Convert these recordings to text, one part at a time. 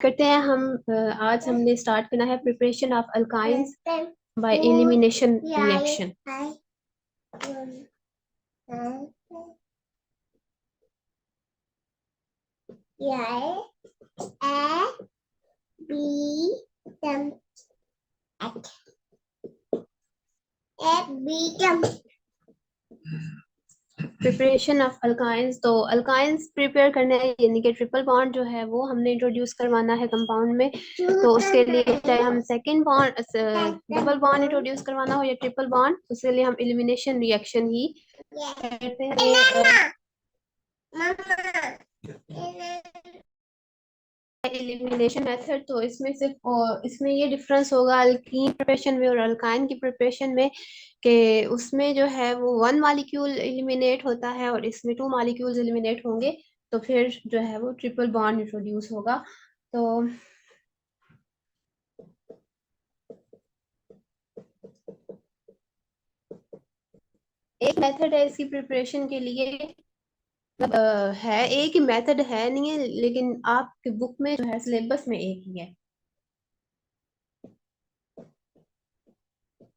करते हैं हम। आज हमने स्टार्ट करना है preparation of alkynes by elimination reaction. Preparation of alkynes, तो अल्काइंस प्रिपेयर करने हैं, यानी कि ट्रिपल बॉन्ड जो है वो हमने इंट्रोड्यूस करवाना है कंपाउंड में। तो उसके लिए चाहे हम second bond double bond introduce करवाना हो या ट्रिपल बॉन्ड, उसके लिए हम एलिमिनेशन रिएक्शन ही करते हैं। एलिमिनेशन मेथड, तो इसमें सिर्फ इसमें ये डिफरेंस होगा अल्कीन प्रिपरेशन में और अल्काइन की प्रिपरेशन में, कि उसमें जो है वो वन मॉलिक्यूल एलिमिनेट होता है और इसमें टू मॉलिक्यूल्स एलिमिनेट होंगे। तो फिर जो है वो ट्रिपल बॉन्ड इंट्रोड्यूस होगा। तो एक मेथड है इसकी प्रिपरेशन के लिए, है एक ही मेथड है नहीं है, लेकिन आपके बुक में जो है सिलेबस में एक ही है,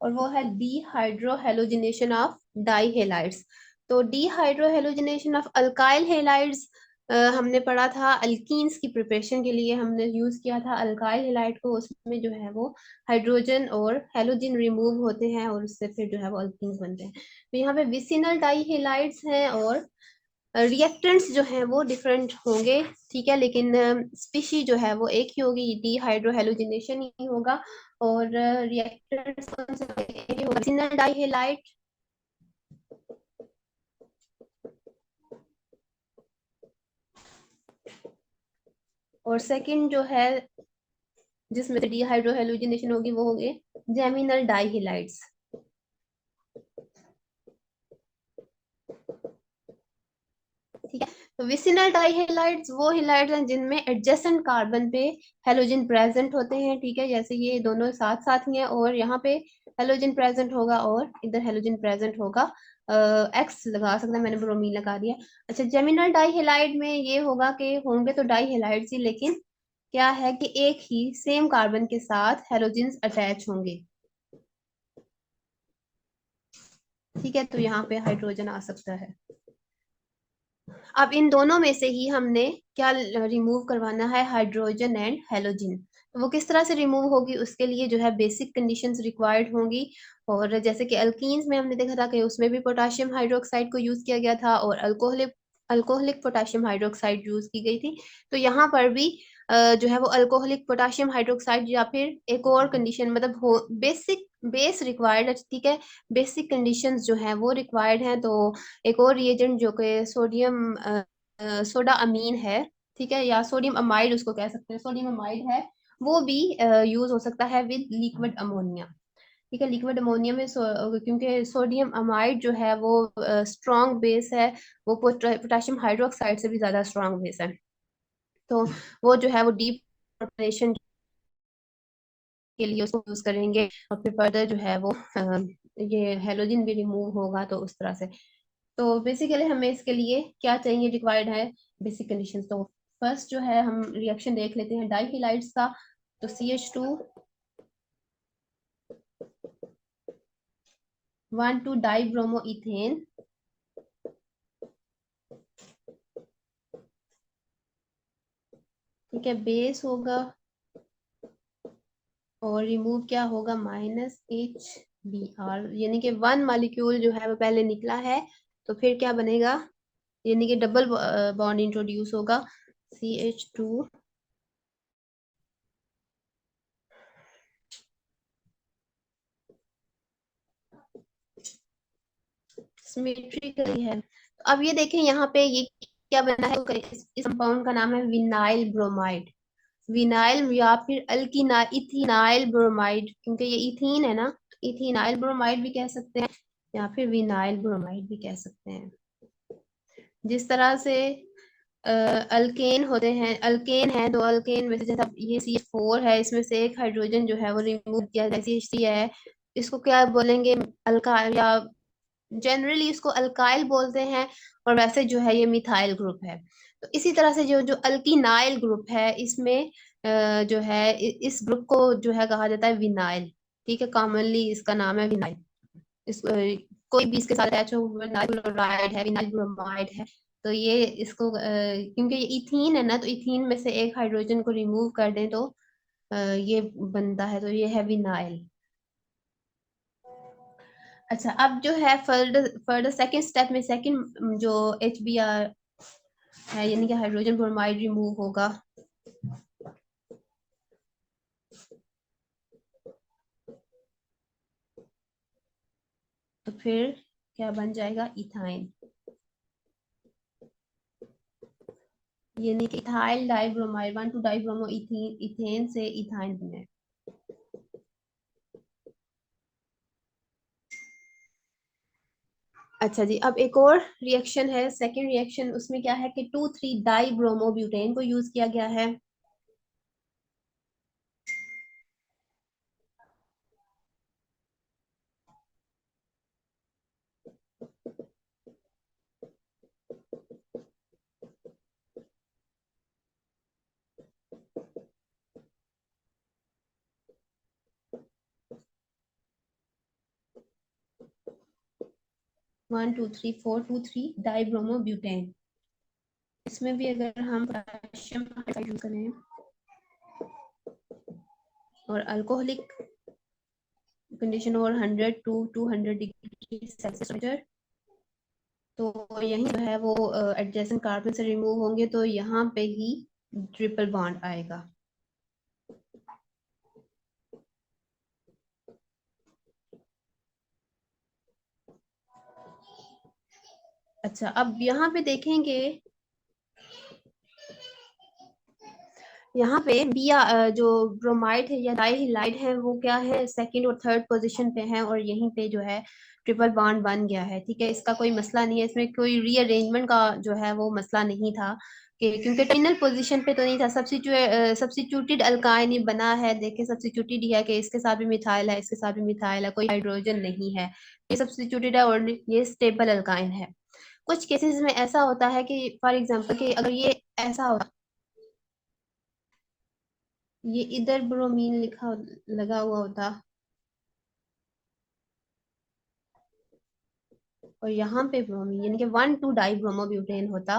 और वो है डीहाइड्रोहेलोजिनेशन ऑफ डाई हेलाइड्स। तो डीहाइड्रोहेलोजिनेशन ऑफ अल्काइल हेलाइड्स हमने पढ़ा था अल्कीन्स की प्रिपरेशन के लिए, हमने यूज किया था अल्काइल हेलाइड को। उसमें जो है वो हाइड्रोजन और हेलोजन रिमूव होते हैं और उससे फिर जो है वो अल्कीन्स बनते हैं। तो यहाँ पे विसिनल डाई हेलाइड्स हैं और रिएक्टेंट्स जो हैं वो डिफरेंट होंगे, ठीक है, लेकिन स्पीशी जो है वो एक ही होगी, डीहाइड्रोहेलोजिनेशन ही होगा। और रिएक्टेंट्स कौन से होंगे? एक ही होगा, विसिनल डाई हेलाइड और सेकंड जो है जिसमें से डीहाइड्रोहेलोजिनेशन होगी वो होंगे जेमिनल डाई हेलाइड्स। ठीक है, तो विसिनल डाई हेलाइड्स वो हेलाइड्स हैं जिनमें एडजेसेंट कार्बन पे हेलोजन प्रेजेंट होते हैं, ठीक है, जैसे ये दोनों साथ साथ ही हैं और यहाँ पे हेलोजन प्रेजेंट होगा और इधर हेलोजन प्रेजेंट होगा। एक्स लगा सकते हैं, मैंने ब्रोमीन लगा दिया। अच्छा, जेमिनल डाई हेलाइड में ये होगा कि होंगे तो डाई हेलाइड्स ही, लेकिन क्या है कि एक ही सेम कार्बन के साथ हेलोजन्स अटैच होंगे, ठीक है, तो यहाँ पे हाइड्रोजन आ सकता है। अब इन दोनों में से ही हमने क्या रिमूव करवाना है, हाइड्रोजन एंड हेलोजन। तो वो किस तरह से रिमूव होगी, उसके लिए जो है बेसिक कंडीशंस रिक्वायर्ड होंगी। और जैसे कि अल्कीन्स में हमने देखा था कि उसमें भी पोटाशियम हाइड्रोक्साइड को यूज किया गया था और alcoholic alcoholic potassium hydroxide use की गई थी। तो यहाँ पर भी जो है वो अल्कोहलिक पोटाशियम हाइड्रोक्साइड या फिर एक और कंडीशन, मतलब हो बेसिक बेस रिक्वायर्ड है, ठीक है, बेसिक कंडीशंस जो है वो रिक्वायर्ड हैं। तो एक और रिएजेंट जो कि सोडियम सोडा अमीन है, ठीक है, या सोडियम अमाइड उसको कह सकते हैं, सोडियम अमाइड है, वो भी यूज हो सकता है विद लिक्विड अमोनिया। ठीक है, लिक्विड अमोनिया में क्योंकि सोडियम अमाइड जो है वो स्ट्रॉन्ग बेस है, वो पोटाशियम हाइड्रोक्साइड से भी ज्यादा स्ट्रॉन्ग बेस है। तो वो जो है वो डीप प्रिपरेशन के लिए उसको यूज करेंगे और फिर फर्दर जो है वो ये हेलोजन भी रिमूव होगा, तो उस तरह से। तो बेसिकली हमें इसके लिए क्या चाहिए, रिक्वायर्ड है बेसिक कंडीशंस। तो फर्स्ट जो है हम रिएक्शन देख लेते हैं डाई हेलाइड्स का। तो CH2 1 2 डाई ब्रोमो इथेन, ठीक है, बेस होगा और रिमूव क्या होगा, -HBr, यानी कि वन मॉलिक्यूल जो है वो पहले निकला है, तो फिर क्या बनेगा, यानी कि डबल बॉन्ड इंट्रोड्यूस होगा, CH2 सिमेट्रिकली है। तो अब ये देखें यहाँ पे ये क्या बना है, इस कंपाउंड का नाम है विनाइल ब्रोमाइड। विनाइल या फिर अल्किना इथिनाइल ब्रोमाइड, क्योंकि ये इथीन है ना, तो इथिनाइल ब्रोमाइड भी कह सकते हैं या फिर विनाइल ब्रोमाइड भी कह सकते हैं। जिस तरह से अल्केन होते हैं, अल्केन है, दो अल्केन में से जैसे ये CH4 है, इसमें से एक हाइड्रोजन जो है वो रिमूव किया जाए, CH3 है, इसको क्या बोलेंगे, अल्का, या जनरली इसको अल्काइल बोलते हैं, और वैसे जो है ये मिथाइल ग्रुप है। तो इसी तरह से जो जो अल्किनाइल ग्रुप है, इसमें जो है इस ग्रुप को जो है कहा जाता है विनाइल। ठीक है, कॉमनली इसका नाम है विनाइल। इस कोई भी इसके साथ अटैच हो, विनाइल क्लोराइड है, विनाइल ब्रोमाइड है, तो ये इसको क्योंकि ये इथीन है ना, तो इथीन में से एक हाइड्रोजन को रिमूव कर दें तो ये बनता है, तो ये है विनाइल। अच्छा, अब जो है फर्दर फर्दर सेकंड स्टेप में सेकंड जो HBr है, यानी कि हाइड्रोजन ब्रोमाइड रिमूव होगा, तो फिर क्या बन जाएगा, इथाइन। यानी कि ethyl dibromide 1,2 dibromo ethene, ethane से इथाइन बने। अच्छा जी, अब एक और रिएक्शन है, सेकंड रिएक्शन, उसमें क्या है कि 2,3 डाई ब्रोमो ब्यूटेन को यूज किया गया है। 1 2 3 4 2 3 डाई ब्रोमो ब्यूटेन। इसमें भी अगर हम पोटेशियम हाइड्रोक्साइड यूज करें और अल्कोहलिक कंडीशन और 100 to 200 डिग्री सेल्सियस, तो यही जो है वो एडजेसेंट कार्बन से रिमूव होंगे, तो यहाँ पे ही ट्रिपल बॉन्ड आएगा। अच्छा, अब यहाँ पे देखेंगे, यहाँ पे जो ब्रोमाइड है या डाइहाइलाइड है वो क्या है, सेकंड और थर्ड पोजीशन पे है, और यहीं पे जो है ट्रिपल बॉन्ड बन गया है। ठीक है, इसका कोई मसला नहीं है, इसमें कोई रीअरेंजमेंट का जो है वो मसला नहीं था, कि क्योंकि टर्मिनल पोजीशन पे तो नहीं था, सब्स्टिट्यूटेड अल्काइन ही बना है। देखिए, सब्स्टिट्यूटेड ही है कि इसके साथ भी मिथाइल है, इसके साथ भी मिथाइल है, कोई हाइड्रोजन नहीं है, ये सब्स्टिट्यूटेड है और ये स्टेबल अल्काइन है। कुछ केसेस में ऐसा होता है कि फॉर एग्जांपल कि अगर ये ऐसा होता, ये इधर ब्रोमीन लिखा लगा हुआ होता और यहाँ पे ब्रोमीन, यानी कि 1 2 डाई ब्रोमो ब्यूटेन होता।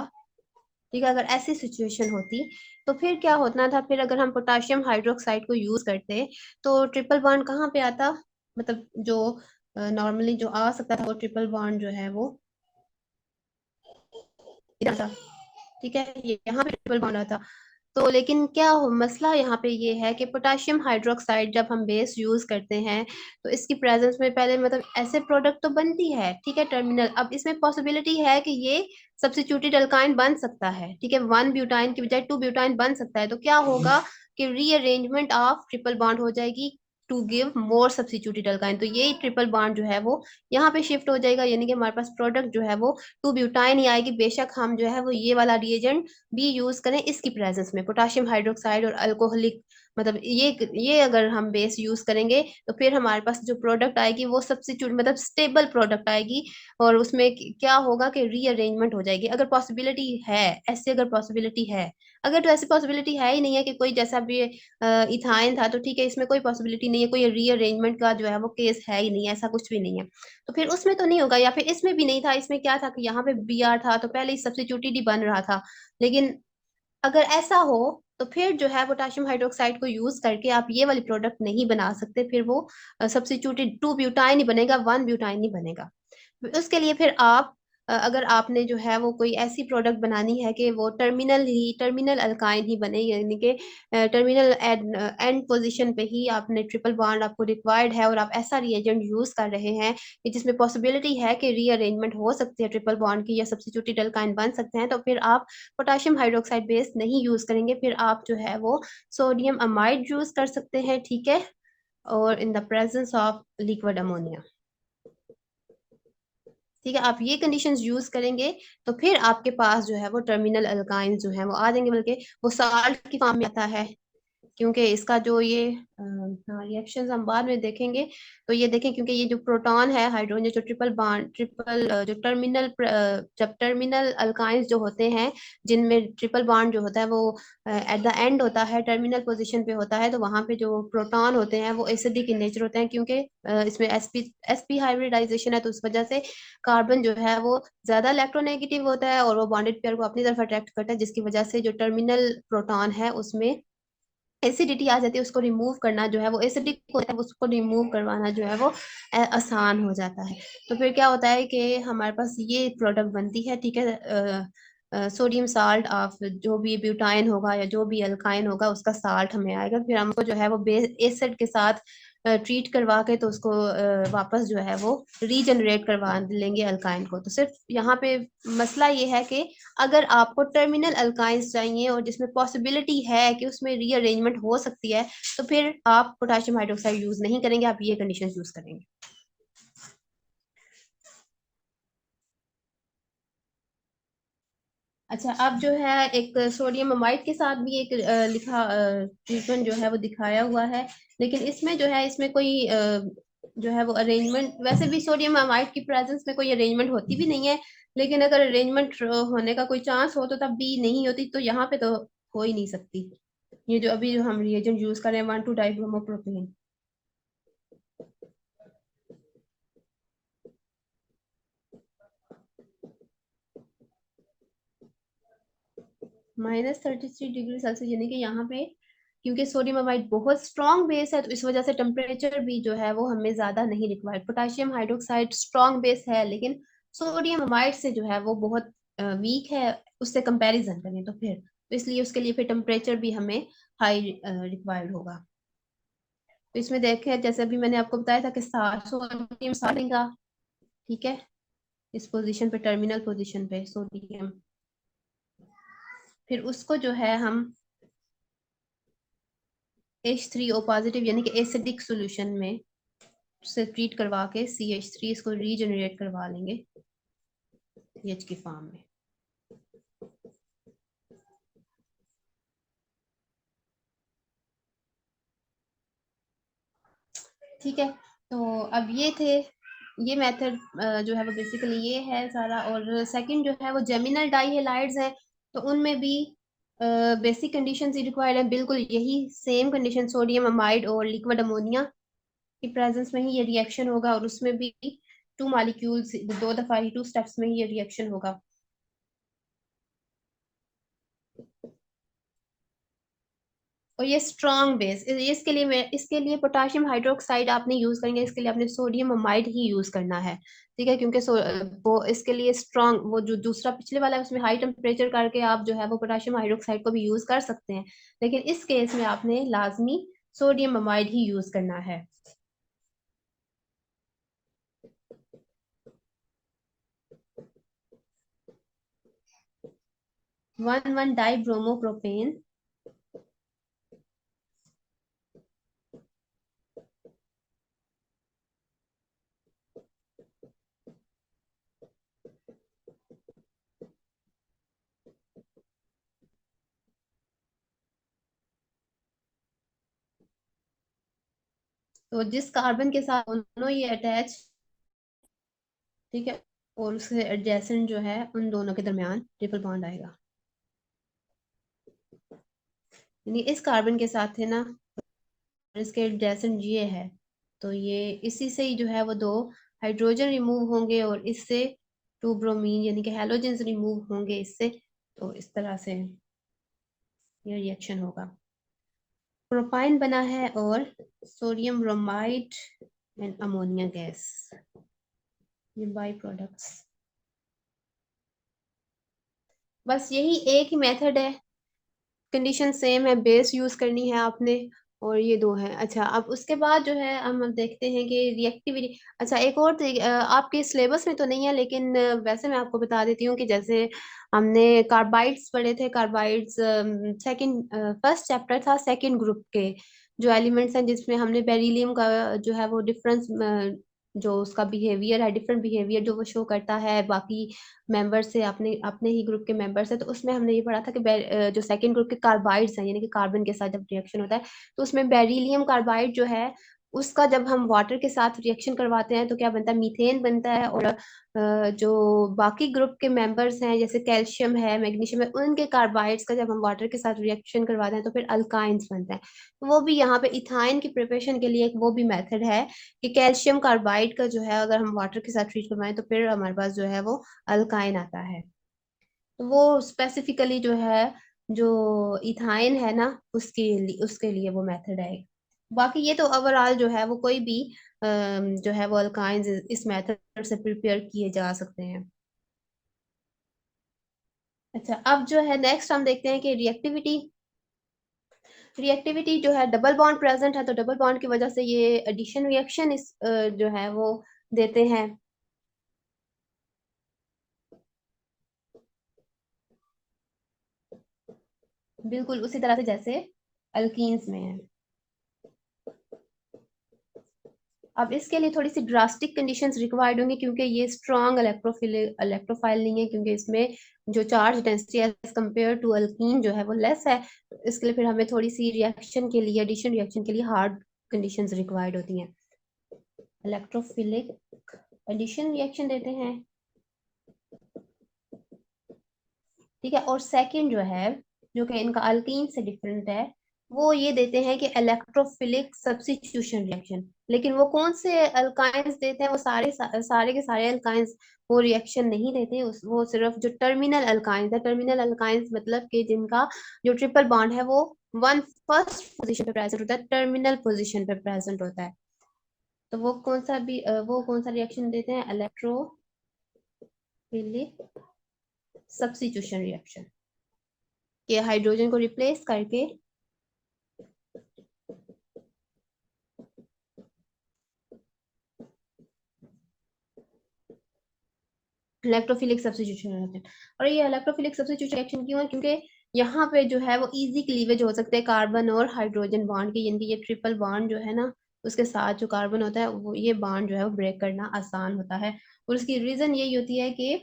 ठीक है, अगर ऐसी सिचुएशन होती तो फिर क्या होना था, फिर अगर हम पोटाशियम हाइड्रोक्साइड को यूज करते तो ट्रिपल बॉन्ड कहाँ पे आता, मतलब जो नॉर्मली जो आ सकता था वो ट्रिपल बॉन्ड जो है वो इधर था। ठीक है, ये यहाँ पे ट्रिपल बॉन्ड आता। तो लेकिन क्या मसला यहाँ पे ये है कि पोटेशियम हाइड्रोक्साइड जब हम बेस यूज करते हैं तो इसकी प्रेजेंस में पहले मतलब ऐसे प्रोडक्ट तो बनती है, ठीक है, टर्मिनल। अब इसमें पॉसिबिलिटी है कि ये सब्स्टिट्यूटेड अल्काइन बन सकता है, ठीक है, 1 ब्यूटाइन की बजाय 2 ब्यूटाइन बन सकता है, तो क्या होगा कि रीअरेंजमेंट ऑफ ट्रिपल बॉन्ड हो जाएगी to give more substituted alkyne, तो ये ट्रिपल बॉन्ड जो है वो यहाँ पे शिफ्ट हो जाएगा, यानी कि हमारे पास प्रोडक्ट जो है वो 2 ब्यूटाइन ही आएगी, बेशक हम जो है वो ये वाला रिएजेंट भी यूज करें इसकी प्रेजेंस में, पोटेशियम हाइड्रोक्साइड और अल्कोहलिक, मतलब ये अगर हम बेस यूज करेंगे तो फिर हमारे पास जो प्रोडक्ट आएगी वो सब्स्टिट्यूट मतलब स्टेबल प्रोडक्ट आएगी, और उसमें क्या होगा कि रीअरेंजमेंट हो जाएगी। अगर पॉसिबिलिटी है, ऐसे अगर पॉसिबिलिटी है, अगर तो ऐसी पॉसिबिलिटी है ही नहीं है कि कोई जैसा भी इथाइन था, तो ठीक है, इसमें कोई पॉसिबिलिटी नहीं है, कोई रीअरेंजमेंट का जो है वो केस है ही नहीं, ऐसा कुछ भी नहीं है, तो फिर उसमें तो नहीं होगा, या फिर इसमें भी नहीं था, इसमें क्या था कि यहाँ पे Br था तो पहले ही सब्स्टिट्यूटेड ही बन रहा था। लेकिन अगर ऐसा हो तो फिर जो है पोटेशियम हाइड्रोक्साइड को यूज करके आप ये वाली प्रोडक्ट नहीं बना सकते, फिर वो सब्स्टिट्यूटेड 2 ब्यूटाइन ही बनेगा, 1 ब्यूटाइन नहीं बनेगा। उसके लिए फिर आप अगर आपने जो है वो कोई ऐसी प्रोडक्ट बनानी है कि वो टर्मिनल अल्काइन ही बने, यानी कि टर्मिनल एंड पोजीशन पे ही आपने ट्रिपल बॉन्ड आपको रिक्वायर्ड है, और आप ऐसा रिएजेंट यूज कर रहे हैं कि जिसमें पॉसिबिलिटी है कि रीअरेंजमेंट हो सकती है ट्रिपल बॉन्ड की, या सब्स्टिट्यूटेड अल्काइन बन सकते हैं, तो फिर आप पोटेशियम हाइड्रोक्साइड बेस नहीं यूज करेंगे, फिर आप जो है वो सोडियम अमाइड यूज कर सकते हैं। ठीक है, और इन the presence of liquid ammonia. ठीक है, आप ये कंडीशंस यूज करेंगे तो फिर आपके पास जो है वो टर्मिनल अल्काइन जो है वो आ जाएंगे, बल्कि वो साल्ट की फॉर्म में आता है, क्योंकि इसका जो ये रिएक्शंस हम बाद में देखेंगे। तो ये देखें, क्योंकि ये जो प्रोटॉन है हाइड्रोजन, जो ट्रिपल बॉन्ड ट्रिपल जो टर्मिनल जब टर्मिनल अल्काइंस जो होते हैं, जिनमें ट्रिपल बॉन्ड जो होता है वो एट द एंड होता है, टर्मिनल पोजीशन पे होता है, तो वहां पे जो प्रोटॉन होते हैं वो एसिडिक इन नेचर होते हैं, क्योंकि इसमें एसपी हाइब्रिडाइजेशन है, तो उस वजह से कार्बन जो है वो ज्यादा इलेक्ट्रोनेगेटिव होता है और वो बॉन्डेड पेयर को अपनी तरफ अट्रैक्ट करता है, जिसकी वजह से जो टर्मिनल प्रोटॉन है उसमें एसिडिटी आ जाती है। उसको रिमूव करना जो है वो एसिडिक होता है, उसको रिमूव करवाना जो है वो आसान हो जाता है। तो फिर क्या होता है कि हमारे पास ये प्रोडक्ट बनती है, ठीक है। सोडियम साल्ट ऑफ जो भी ब्यूटाइन होगा या जो भी अल्काइन होगा उसका साल्ट हमें आएगा, फिर हमको जो है वो बेस एसिड के साथ ट्रीट करवा के तो उसको वापस जो है वो रीजनरेट करवा लेंगे अल्काइन को। तो सिर्फ यहाँ पे मसला ये है कि अगर आपको टर्मिनल अल्काइंस चाहिए और जिसमें पॉसिबिलिटी है कि उसमें रीअरेंजमेंट हो सकती है, तो फिर आप पोटेशियम हाइड्रोक्साइड यूज नहीं करेंगे, आप ये कंडीशन यूज करेंगे। अच्छा, अब जो है एक सोडियम अमाइड के साथ भी एक लिखा ट्रीटमेंट जो है वो दिखाया हुआ है, लेकिन इसमें जो है इसमें कोई जो है वो अरेंजमेंट, वैसे भी सोडियम अमाइड की प्रेजेंस में कोई अरेंजमेंट होती भी नहीं है, लेकिन अगर अरेंजमेंट होने का कोई चांस हो तो तब भी नहीं होती, तो यहाँ पे तो हो ही नहीं सकती। ये जो अभी जो हम रिएजेंट यूज कर रहे हैं 1,2-डाइब्रोमोप्रोपेन, -33 डिग्री सेल्सियस, यानी कि यहाँ पे क्योंकि सोडियम अमाइड बहुत स्ट्रॉन्ग बेस है, तो इस वजह से टेम्परेचर भी जो है वो हमें ज्यादा नहीं required. Potassium hydroxide strong base है, लेकिन सोडियम अमाइड से जो है वो बहुत वीक है, उससे कंपैरिजन करें तो फिर तो इसलिए उसके लिए फिर टेम्परेचर भी हमें हाई रिक्वायर्ड होगा। तो इसमें देखें, जैसे अभी मैंने आपको बताया था कि सोडियम सालेगा, ठीक है, इस पोजीशन पे, टर्मिनल पोजीशन पे सोडियम, फिर उसको जो है हम H3O पॉजिटिव यानी कि एसिडिक सोल्यूशन में से ट्रीट करवा के CH3 इसको रीजनरेट करवा लेंगे CH की फॉर्म में। ठीक है, तो अब ये थे, ये मेथड जो है वो बेसिकली ये है सारा। और सेकंड जो है वो जेमिनल डाइहेलाइड्स है, तो उनमें भी बेसिक कंडीशंस ही रिक्वायर्ड है, बिल्कुल यही सेम कंडीशन, सोडियम अमाइड और लिक्विड अमोनिया की प्रेजेंस में ही ये रिएक्शन होगा, और उसमें भी 2 मॉलिक्यूल्स 2 दफा ही 2 स्टेप्स में ही ये रिएक्शन होगा। और ये स्ट्रॉन्ग बेस, इसके लिए मैं इसके लिए पोटेशियम हाइड्रोक्साइड आपने यूज करेंगे, इसके लिए आपने सोडियम अमाइड ही यूज करना है, ठीक है, क्योंकि वो इसके लिए स्ट्रॉन्ग, वो जो दूसरा पिछले वाला है उसमें हाई टेम्परेचर करके आप जो है वो पोटेशियम हाइड्रोक्साइड को भी यूज कर सकते हैं, लेकिन इस केस में आपने लाजमी सोडियम अमाइड ही यूज करना है। 1,1-डाइब्रोमोप्रोपेन। तो जिस कार्बन के साथ दोनों ये अटैच, ठीक है, और उसके एडजेसेंट जो है उन दोनों के दरमियान ट्रिपल बॉन्ड आएगा, यानी इस कार्बन के साथ है ना, और इसके एडजेसेंट ये है, तो ये इसी से ही जो है वो दो हाइड्रोजन रिमूव होंगे, और इससे 2 ब्रोमीन यानी कि हैलोजेंस रिमूव होंगे इससे, तो इस तरह से ये रिएक्शन होगा। प्रोपाइन बना है और sodium bromide and ammonia gas, ये बाई प्रोडक्ट्स। बस यही एक ही मेथड है, कंडीशन सेम है, बेस यूज करनी है आपने, और ये दो है। अच्छा, अब उसके बाद जो है हम देखते हैं कि रिएक्टिविटी। अच्छा, एक और आपके सिलेबस में तो नहीं है, लेकिन वैसे मैं आपको बता देती हूँ कि जैसे हमने कार्बाइड्स पढ़े थे, कार्बाइड्स सेकंड फर्स्ट चैप्टर था सेकंड ग्रुप के जो एलिमेंट्स हैं, जिसमें हमने बेरिलियम का जो है वो डिफरेंस जो उसका बिहेवियर है, डिफरेंट बिहेवियर जो वो शो करता है बाकी मेंबर से, अपने अपने ही ग्रुप के मेंबर से। तो उसमें हमने ये पढ़ा था कि जो सेकंड ग्रुप के कार्बाइड्स हैं, यानी कि कार्बन के साथ जब रिएक्शन होता है, तो उसमें बेरिलियम कार्बाइड जो है उसका जब हम वाटर के साथ रिएक्शन करवाते हैं तो क्या बनता है, मीथेन बनता है। और जो बाकी ग्रुप के मेंबर्स हैं जैसे कैल्शियम है, मैग्नीशियम है, उनके कार्बाइड्स का जब हम वाटर के साथ रिएक्शन करवाते हैं तो फिर अल्काइंस बनते हैं। तो वो भी यहाँ पे इथाइन की प्रिपरेशन के लिए एक वो भी मेथड है कि कैल्शियम कार्बाइड का जो है अगर हम वाटर के साथ ट्रीट करवाएं तो फिर हमारे पास जो है वो अल्काइन आता है। तो वो स्पेसिफिकली जो है, जो इथाइन है ना, उसके लिए वो मेथड है। बाकी ये तो ओवरऑल जो है वो कोई भी जो है वो अल्काइंस इस मेथड से प्रिपेयर किए जा सकते हैं। अच्छा, अब जो है नेक्स्ट हम देखते हैं कि रिएक्टिविटी। रिएक्टिविटी जो है, डबल बॉन्ड प्रेजेंट है तो डबल बॉन्ड की वजह से ये एडिशन रिएक्शन इस जो है वो देते हैं। बिल्कुल उसी तरह से जैसे अल्कीन्स में है। अब इसके लिए थोड़ी सी ड्रास्टिक कंडीशंस रिक्वायर्ड होंगी क्योंकि ये स्ट्रॉन्ग इलेक्ट्रोफाइल नहीं है, क्योंकि इसमें जो charge density as compare to alkene जो है वो लेस है। तो इसके लिए फिर हमें थोड़ी सी रिएक्शन के लिए, एडिशन रिएक्शन के लिए हार्ड कंडीशंस रिक्वायर्ड होती हैं। इलेक्ट्रोफिलिक एडिशन रिएक्शन देते हैं, ठीक है। और सेकंड जो है, जो कि इनका अल्कीन से डिफरेंट है, वो ये देते हैं कि इलेक्ट्रोफिलिक सब्स्टिट्यूशन रिएक्शन। लेकिन वो कौन से अल्काइंस देते हैं, वो सारे के सारे अल्काइंस वो रिएक्शन नहीं देते। वो सिर्फ जो टर्मिनल अल्काइंस है, टर्मिनल अल्काइंस मतलब कि जिनका जो ट्रिपल बॉन्ड है वो वन फर्स्ट पोजीशन पे प्रेजेंट होता है, टर्मिनल पोजीशन पे प्रेजेंट होता है। तो वो कौन सा रिएक्शन देते हैं, इलेक्ट्रोफिलिक सब्स्टिट्यूशन रिएक्शन, कि हाइड्रोजन को रिप्लेस करके इलेक्ट्रोफिलिक सब्स्टिट्यूशन रिएक्शन। और ये इलेक्ट्रोफिलिक सब्स्टिट्यूशन रिएक्शन क्यों है, क्योंकि यहाँ पे जो है वो इजी क्लीवेज हो सकते हैं कार्बन और हाइड्रोजन बॉन्ड के, यानी कि ये ट्रिपल बॉन्ड जो है ना, उसके साथ जो कार्बन होता है वो ये बॉन्ड जो है वो ब्रेक करना आसान होता है। और उसकी रीजन यही होती है कि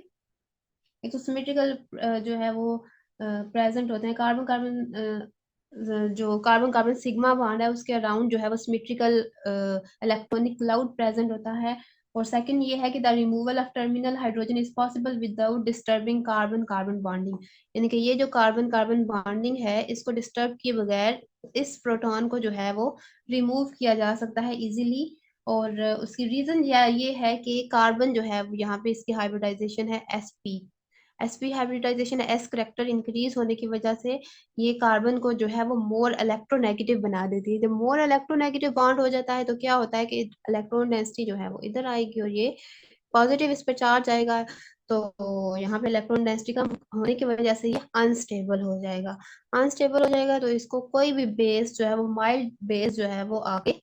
एक तो सिमेट्रिकल जो है वो प्रेजेंट होते हैं, कार्बन कार्बन जो कार्बन कार्बन सिग्मा बॉन्ड है उसके अराउंड जो है वो सिमेट्रिकल इलेक्ट्रॉनिक क्लाउड प्रेजेंट होता है। और सेकंड ये है कि the removal of terminal hydrogen is possible without disturbing carbon carbon bonding, यानी कि ये जो कार्बन कार्बन बॉन्डिंग है इसको डिस्टर्ब किए बगैर इस प्रोटॉन को जो है वो रिमूव किया जा सकता है इजीली। और उसकी रीजन ये है कि कार्बन जो है यहाँ पे इसकी हाइब्रिडाइजेशन है sp। sp hybridization, S character increase होने की वजह से ये कार्बन को जो है वो मोर इलेक्ट्रोनेगेटिव बना देती है। जब मोर इलेक्ट्रोनेगेटिव बॉन्ड हो जाता है तो क्या होता है कि इलेक्ट्रॉन डेंसिटी जो है वो इधर आएगी और ये पॉजिटिव इस पे चार्ज आएगा। तो यहाँ पे इलेक्ट्रॉन डेंसिटी कम होने की वजह से ये अनस्टेबल हो जाएगा। अनस्टेबल हो जाएगा तो इसको कोई भी बेस जो है वो, माइल्ड बेस जो है वो आके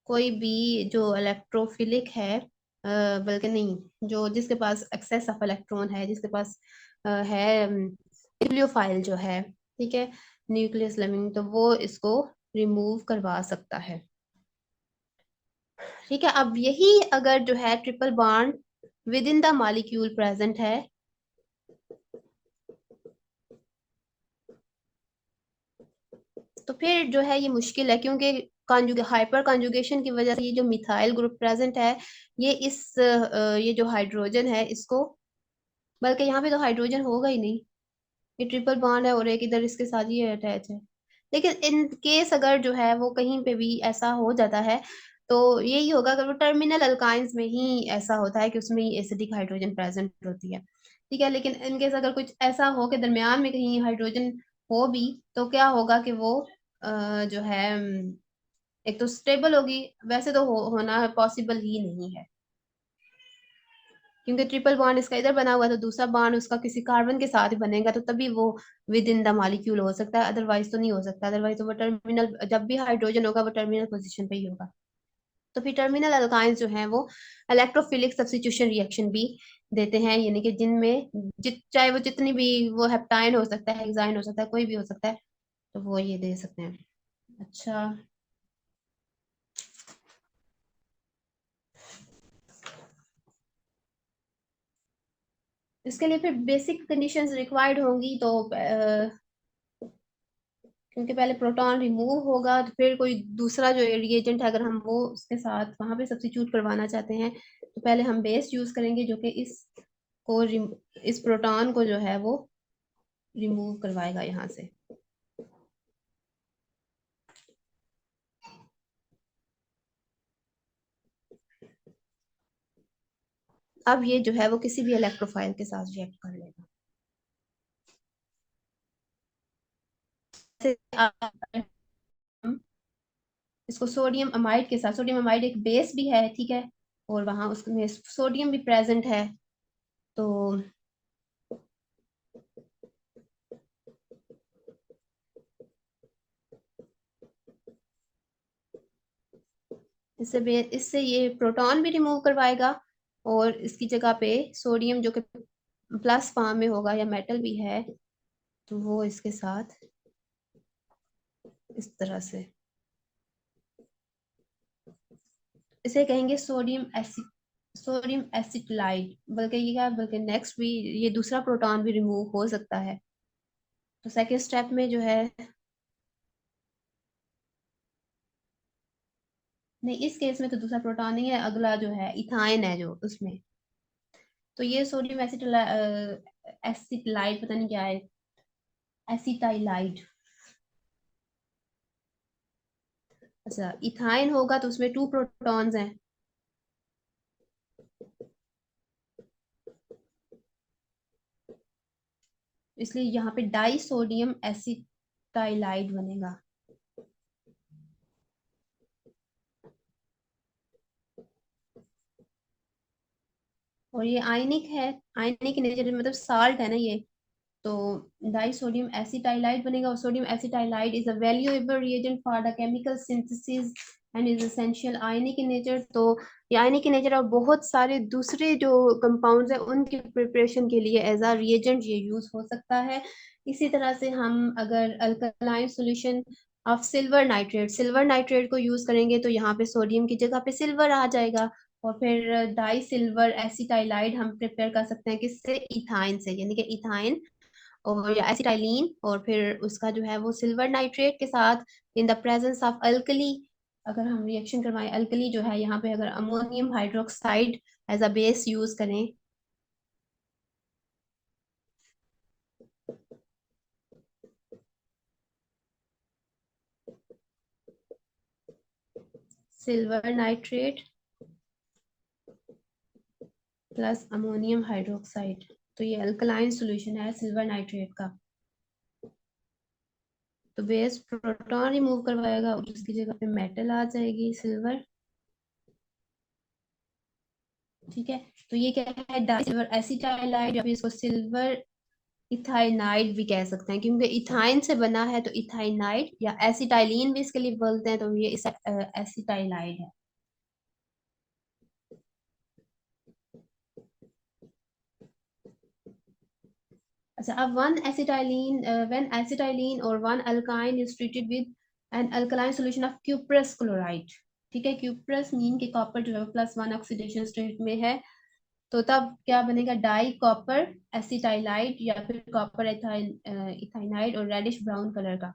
कोई भी जो इलेक्ट्रोफिलिक है, बल्कि नहीं, जो जिसके पास एक्सेस ऑफ इलेक्ट्रॉन है, जिसके पास है न्यूक्लियोफाइल जो है, ठीक है, न्यूक्लियस लविंग, तो वो इसको रिमूव करवा सकता है। ठीक है, अब यही अगर जो है triple bond with in the molecule present है, तो फिर जो है ये मुश्किल है, क्योंकि हाइपर कॉन्जुगेशन की वजह से ये जो मिथाइल ग्रुप प्रेजेंट है, ये ये जो हाइड्रोजन है इसको, बल्कि यहाँ पे तो हाइड्रोजन होगा ही नहीं, ये ट्रिपल बॉन्ड है और एक इधर इसके साथ ही अटैच है। लेकिन इन केस अगर जो है वो कहीं पे भी ऐसा हो जाता है तो यही होगा, अगर वो टर्मिनल अल्काइंस में ही ऐसा होता है कि उसमें ही एसिडिक हाइड्रोजन प्रेजेंट होती है, ठीक है। लेकिन इन केस अगर कुछ ऐसा हो कि दरमियान में कहीं हाइड्रोजन हो भी, तो क्या होगा कि वो जो है एक तो स्टेबल होगी, वैसे तो होना पॉसिबल ही नहीं है, क्योंकि ट्रिपल बॉन्ड इसका इधर बना हुआ है तो दूसरा बॉन्ड उसका किसी कार्बन के साथ ही बनेगा, तो तभी वो विद इन द मॉलिक्यूल हो सकता है, अदरवाइज तो नहीं हो सकता। अदरवाइज तो वो टर्मिनल, जब भी हाइड्रोजन होगा वो टर्मिनल पोजीशन पे ही होगा। तो फिर टर्मिनल अल्काइंस जो है वो इलेक्ट्रोफिलिक सब्स्टिट्यूशन रिएक्शन भी देते हैं, यानी कि जिनमें चाहे वो जितनी भी, वो हेप्टाइन हो सकता है, हेक्साइन हो सकता है, कोई भी हो सकता है, तो वो ये दे सकते हैं। अच्छा, इसके लिए फिर बेसिक कंडीशंस रिक्वायर्ड होंगी, तो क्योंकि पहले प्रोटॉन रिमूव होगा, तो फिर कोई दूसरा जो रिएजेंट है अगर हम वो उसके साथ वहां पे सब्स्टिट्यूट करवाना चाहते हैं, तो पहले हम बेस यूज करेंगे जो कि इस प्रोटॉन को जो है वो रिमूव करवाएगा यहाँ से। अब ये जो है वो किसी भी इलेक्ट्रोफाइल के साथ रिएक्ट कर लेगा। जैसे हम इसको सोडियम अमाइड के साथ, सोडियम अमाइड एक बेस भी है, ठीक है, और वहां उसमें सोडियम भी प्रेजेंट है, तो इससे ये प्रोटॉन भी रिमूव करवाएगा, और इसकी जगह पे सोडियम जो कि प्लस फॉर्म में होगा या मेटल भी है, तो वो इसके साथ इस तरह से, इसे कहेंगे सोडियम एसिटिलाइड। बल्कि ये क्या, बल्कि नेक्स्ट भी ये दूसरा प्रोटॉन भी रिमूव हो सकता है। तो सेकेंड स्टेप में जो है, नहीं इस केस में तो दूसरा प्रोटॉन नहीं है, अगला जो है इथाइन है जो उसमें, तो ये सोडियम एसिटिलाइड पता नहीं क्या है, एसिटाइलाइड। अच्छा, इथाइन होगा तो उसमें 2 प्रोटॉन्स हैं, इसलिए यहाँ पे डाई सोडियम एसिटाइलाइड बनेगा। और ये आयनिक है, आयनिक नेचर मतलब साल्ट है ना ये, तो डाई सोडियम एसिटाइलाइड बनेगा। और sodium acetylide is a valuable reagent for the chemical synthesis and is essential ionic in nature. तो ये आयनिक इन नेचर और बहुत सारे दूसरे जो कंपाउंड्स हैं उनकी प्रिपरेशन के लिए एज अ रिएजेंट ये यूज हो सकता है। इसी तरह से हम अगर alkaline solution of silver nitrate को यूज करेंगे, तो यहाँ पे सोडियम की जगह पे सिल्वर आ जाएगा, और फिर डाई सिल्वर एसिटाइलाइड हम प्रिपेयर कर सकते हैं किससे, इथाइन से, यानी कि इथाइन और या एसिटाइलीन, और फिर उसका जो है वो सिल्वर नाइट्रेट के साथ इन द प्रेजेंस ऑफ अल्कली, अगर हम रिएक्शन करवाएं अल्कली जो है यहाँ पे, अगर ammonium hydroxide as a base use करें, silver nitrate plus ammonium hydroxide, तो ये अल्कलाइन सॉल्यूशन है सिल्वर नाइट्रेट का। तो बेस प्रोटॉन रिमूव करवाएगा और उसकी जगह पे मेटल आ जाएगी सिल्वर, ठीक है। तो ये क्या है, डाई सिल्वर एसिटाइलाइड, या फिर इसको सिल्वर इथाइनाइड भी कह सकते हैं, क्योंकि इथाइन से बना है, तो इथाइनाइड या एसिटाइलीन भी इसके लिए बोलते हैं, तो ये एसिटाइलाइड है। अच्छा, अब वन एसिटाइलीन व्हेन एसिटाइलीन और one alkyne is treated with an alkaline solution of cuprous chloride, ठीक है, क्यूप्रस मीन के कॉपर जो है +1 ऑक्सीडेशन स्टेट में है, तो तब क्या बनेगा, डाई कॉपर एसिटाइलाइड या फिर कॉपर इथाइनाइड और रेडिश ब्राउन कलर का।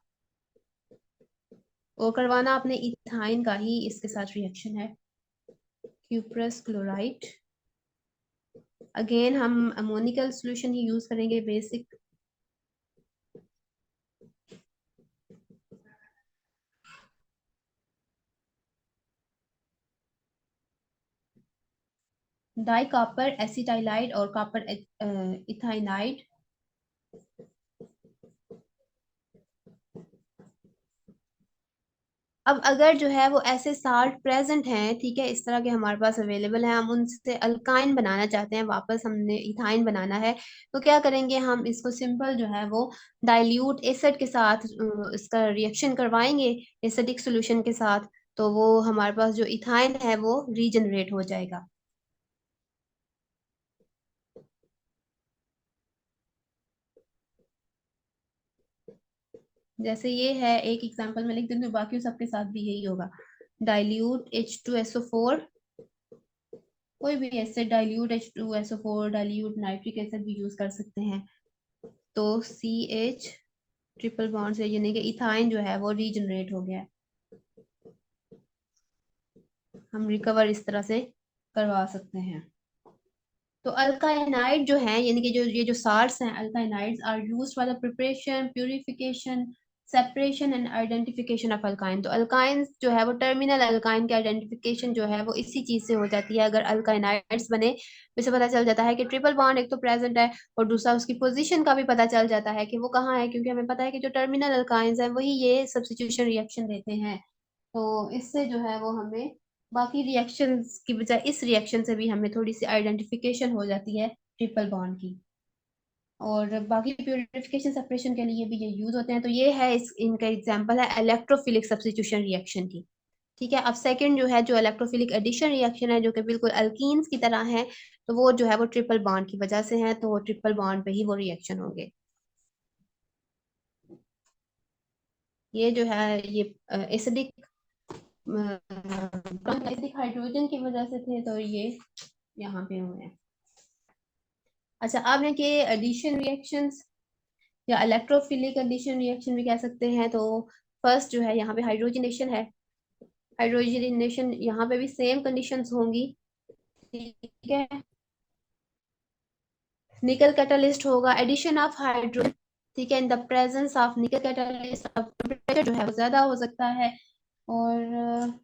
और करवाना आपने इथाइन का ही इसके साथ रिएक्शन है, क्यूप्रस क्लोराइड। अगेन हम अमोनिकल सॉल्यूशन ही यूज करेंगे बेसिक। डाई कॉपर एसिटाइलाइड और कॉपर इथाइनाइड। अब अगर जो है वो ऐसे साल्ट प्रेजेंट हैं, ठीक है, इस तरह के हमारे पास अवेलेबल हैं, हम उनसे अल्काइन बनाना चाहते हैं, वापस हमने इथाइन बनाना है, तो क्या करेंगे, हम इसको सिंपल जो है वो डाइल्यूट एसिड के साथ इसका रिएक्शन करवाएंगे एसिडिक सॉल्यूशन के साथ, तो वो हमारे पास जो इथाइन है वो रीजनरेट हो जाएगा। जैसे ये है एक एग्जांपल में लिख देती हूँ, बाकी सबके साथ भी यही होगा। डाइल्यूट H2SO4 कोई भी acid, dilute H2SO4, dilute nitric acid भी यूज कर सकते हैं। तो CH ट्रिपल बॉन्ड से यानी कि इथाइन जो है वो रीजनरेट हो गया है। हम रिकवर इस तरह से करवा सकते हैं। तो अल्काइनाइड जो है यानी कि जो ये जो साल्ट्स हैं alkynides are used for the preparation, purification, separation and identification of alkyne. तो अल्काइंस जो है वो टर्मिनल अल्काइन की आइडेंटिफिकेशन जो है वो इसी चीज से हो जाती है। अगर अल्काइनाइड्स बने तो इसे पता चल जाता है कि ट्रिपल बॉन्ड एक तो प्रेजेंट है और दूसरा उसकी पोजीशन का भी पता चल जाता है कि वो कहाँ है, क्योंकि हमें पता है कि जो टर्मिनल अल्काइंस है वही ये सब्स्टिट्यूशन रिएक्शन देते हैं। तो इससे जो है वो हमें बाकी रिएक्शंस की बजाय इस रिएक्शन से भी हमें थोड़ी सी आइडेंटिफिकेशन हो जाती है ट्रिपल बॉन्ड की। और बाकी प्यूरिफिकेशन सेपरेशन के लिए भी ये यूज होते हैं। तो ये है इनका एग्जांपल है इलेक्ट्रोफिलिक सब्स्टिट्यूशन रिएक्शन की। ठीक है, अब सेकंड जो है जो इलेक्ट्रोफिलिक एडिशन रिएक्शन है जो कि बिल्कुल अल्कीन्स की तरह है, तो वो जो है वो ट्रिपल बॉन्ड की वजह से है, तो वो ट्रिपल बॉन्ड पे ही वो रिएक्शन होंगे। ये जो है ये एसिडिक एसिडिक हाइड्रोजन की वजह से थे, तो ये यहाँ पे हुए हैं। अच्छा, अब है कि एडिशन रिएक्शंस या इलेक्ट्रोफिलिक एडिशन रिएक्शन भी कह सकते हैं। तो फर्स्ट जो है यहाँ पे हाइड्रोजनेशन है। हाइड्रोजनेशन यहाँ पे भी सेम कंडीशंस होंगी। ठीक है, निकल कैटलिस्ट होगा, एडिशन ऑफ हाइड्रोजन। ठीक है, इन द प्रेजेंस ऑफ निकल कैटलिस्ट टेम्परेचर जो है वो ज्यादा हो सकता है। और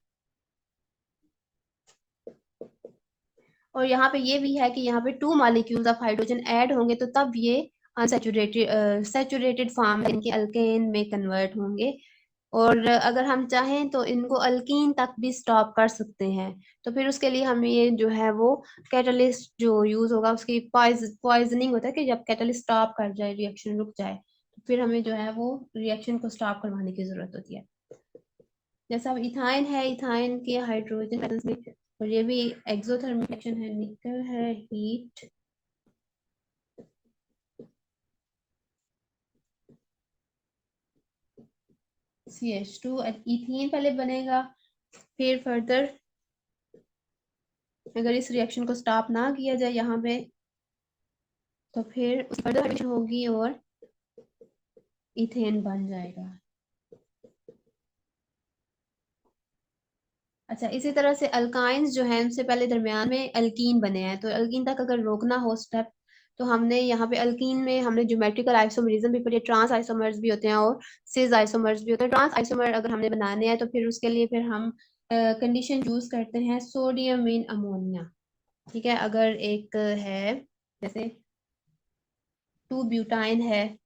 यहाँ पे ये भी है कि यहाँ पे 2 मॉलिक्यूल्स ऑफ हाइड्रोजन ऐड होंगे तो तब ये अनसेचुरेटेड सैचुरेटेड फॉर्म इनके अल्केन में कन्वर्ट होंगे। और अगर हम चाहें तो इनको अल्कीन तक भी स्टॉप कर सकते हैं। तो फिर उसके लिए हमें ये जो है वो कैटलिस्ट जो यूज होगा उसकी पॉइजनिंग होता है कि जब कैटलिस्ट स्टॉप कर जाए, रिएक्शन रुक जाए, तो फिर हमें जो है वो रिएक्शन को स्टॉप करवाने की जरूरत होती है। जैसा अब इथाइन है, इथाइन के हाइड्रोजन प्रेजेंस में, और ये भी एक्सोथर्मिक रिएक्शन है, निकल है हीट CH2 इथीन पहले बनेगा, फिर फर्दर अगर इस रिएक्शन को स्टॉप ना किया जाए यहाँ पे तो फिर फर्दर रिएक्शन होगी और इथेन बन जाएगा। अच्छा, इसी तरह से अल्काइंस जो है उनसे पहले दरमियान में अल्कीन बने हैं, तो अल्कीन तक अगर रोकना हो स्टेप तो हमने यहाँ पे अल्कीन में हमने ज्योमेट्रिकल आइसोमरिज्म भी पढ़ी, ट्रांस आइसोमर्स भी होते हैं और सिस आइसोमर्स भी होते हैं। ट्रांस आइसोमर अगर हमने बनाने हैं तो फिर उसके लिए फिर हम कंडीशन यूज करते हैं सोडियम इन अमोनिया। ठीक है, अगर एक है जैसे 2 ब्यूटाइन है,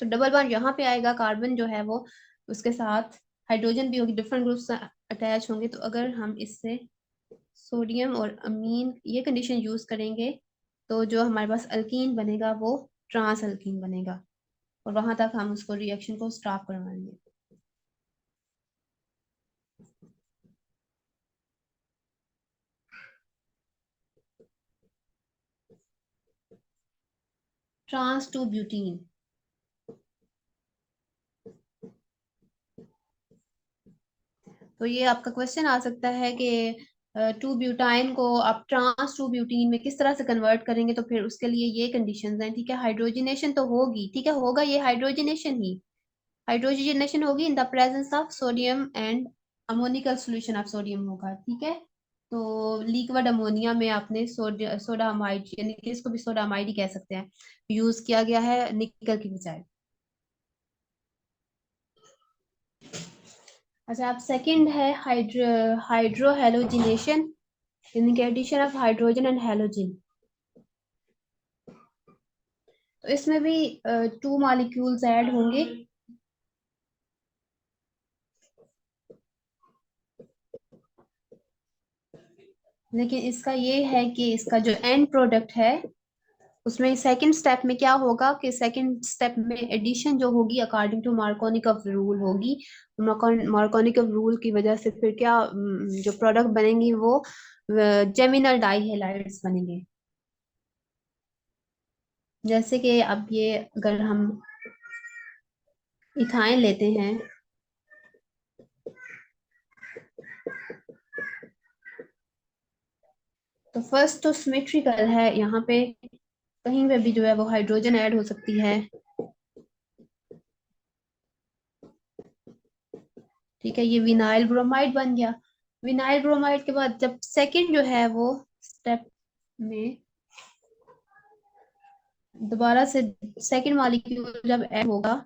तो डबल बॉन्ड यहाँ पे आएगा, कार्बन जो है वो उसके साथ हाइड्रोजन भी होगी, डिफरेंट ग्रुप्स अटैच होंगे। तो अगर हम इससे सोडियम और अमीन ये कंडीशन यूज करेंगे तो जो हमारे पास अल्कीन बनेगा वो ट्रांस अल्कीन बनेगा, और वहां तक हम उसको रिएक्शन को स्टॉप करवाएंगे। ट्रांस टू ब्यूटीन, तो ये आपका क्वेश्चन आ सकता है कि 2 ब्यूटाइन को आप ट्रांस 2 ब्यूटीन में किस तरह से कन्वर्ट करेंगे। तो फिर उसके लिए ये कंडीशंस हैं। ठीक है, हाइड्रोजनेशन तो होगी, ठीक है, होगा ये हाइड्रोजनेशन ही, हाइड्रोजनेशन होगी इन the presence of sodium and ammoniacal solution of sodium होगा। ठीक है, तो लिक्विड अमोनिया में आपने सोडा अमाइड यानी कि इसको भी सोडा अमाइड ही कह सकते हैं, यूज किया गया है निकल की बजाय। अच्छा, अब सेकंड है हाइड्रो हेलोजिनेशन यानी कि addition of hydrogen and halogen. तो इसमें भी 2 मॉलिक्यूल्स ऐड होंगे। लेकिन इसका ये है कि इसका जो एंड प्रोडक्ट है उसमें सेकंड स्टेप में क्या होगा कि सेकंड स्टेप में एडिशन जो होगी अकॉर्डिंग टू मार्कोनिकव रूल होगी। मार्कोनिकव रूल की वजह से फिर क्या जो प्रोडक्ट बनेंगी वो जेमिनल डाई हेलाइड्स बनेंगे। जैसे कि अब ये अगर हम इथाइन लेते हैं। तो फर्स्ट तो सिमेट्रिकल है, यहाँ पे कहीं पे भी जो है वो हाइड्रोजन ऐड हो सकती है। ठीक है, ये विनाइल ब्रोमाइड बन गया। विनाइल ब्रोमाइड के बाद जब सेकंड जो है वो स्टेप में दोबारा से सेकंड मॉलिक्यूल जब ऐड होगा,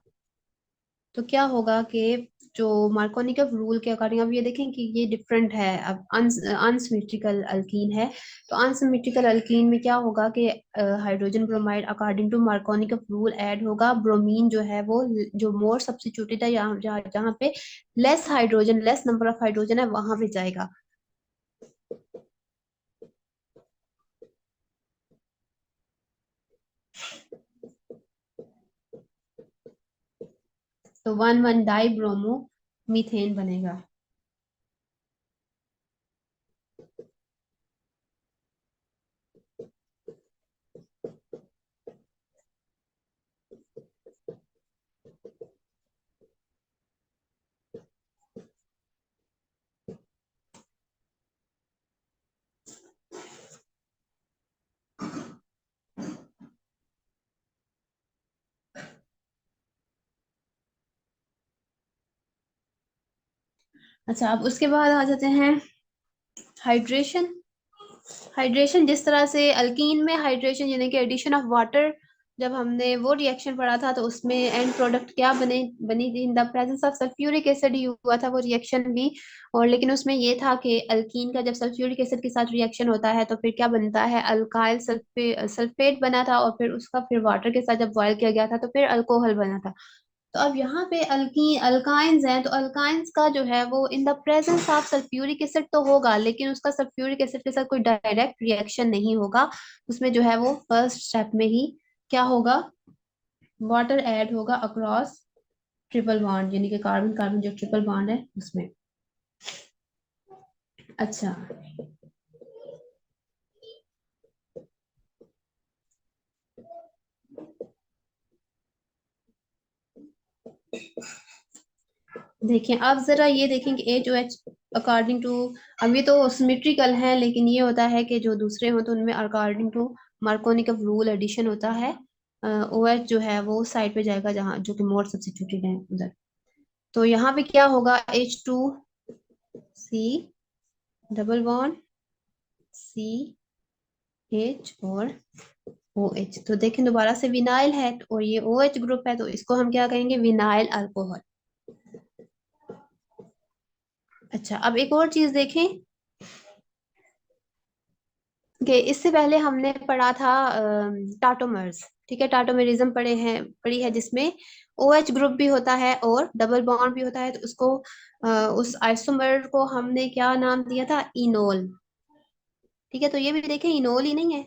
तो क्या होगा कि जो मार्कोनिकव रूल के अकॉर्डिंग, अब ये देखें कि ये डिफरेंट है, अब अनसिमेट्रिकल अल्कीन है। तो अनसिमेट्रिकल अल्कीन में क्या होगा कि hydrogen bromide according to Markovnikov rule add होगा, ब्रोमीन जो है वो जो मोर सब्स्टिट्यूटेड है, यहाँ जहाँ जहाँ पे less hydrogen, less number of hydrogen है, वहां पे जाएगा। तो one one die bromo methane बनेगा। अच्छा, अब उसके बाद आ जाते हैं हाइड्रेशन। हाइड्रेशन जिस तरह से अल्कीन में हाइड्रेशन यानी कि एडिशन ऑफ वाटर, जब हमने वो रिएक्शन पढ़ा था तो उसमें एंड प्रोडक्ट क्या बनी थी, in the presence of sulphuric acid ही हुआ था वो रिएक्शन भी। और लेकिन उसमें ये था कि अल्कीन का जब सल्फ्यूरिक एसिड के साथ रिएक्शन होता है तो फिर क्या बनता है, अल्काइल सल्फेट बना था, और फिर उसका फिर वाटर के साथ जब बॉयल किया गया था तो फिर अल्कोहल बना था। तो अब यहाँ पे अल्काइंस हैं, तो अल्काइंस का जो है वो इन the presence of sulphuric acid तो होगा, लेकिन उसका सल्फ्यूरिक एसिड के साथ कोई डायरेक्ट रिएक्शन नहीं होगा। उसमें जो है वो फर्स्ट स्टेप में ही क्या होगा, वाटर ऐड होगा अक्रॉस ट्रिपल बॉन्ड, यानी कि कार्बन कार्बन जो ट्रिपल बॉन्ड है उसमें। अच्छा, देखिए आप जरा ये देखें कि H O H according to, अभी तो सिमेट्रिकल है, लेकिन ये होता है कि जो दूसरे हो तो उनमें according to Markovnikov rule addition होता है। ओ एच जो है वो साइड पे जाएगा जहाँ जो कि मोर सब्स्टिट्यूटेड है उधर। तो यहाँ पे क्या होगा, H2C double bond C H और ओ एच। तो देखें दोबारा से विनाइल है और ये ओ एच ग्रुप है, तो इसको हम क्या कहेंगे, विनाइल अल्कोहल। अच्छा, अब एक और चीज देखें कि इससे पहले हमने पढ़ा था टाटोमर्स। ठीक है, टाटोमेरिज्म पढ़ी है जिसमें ओ एच ग्रुप भी होता है और डबल बॉन्ड भी होता है, तो उसको उस आइसोमर को हमने क्या नाम दिया था, इनोल। ठीक है, तो ये भी देखें इनोल ही नहीं है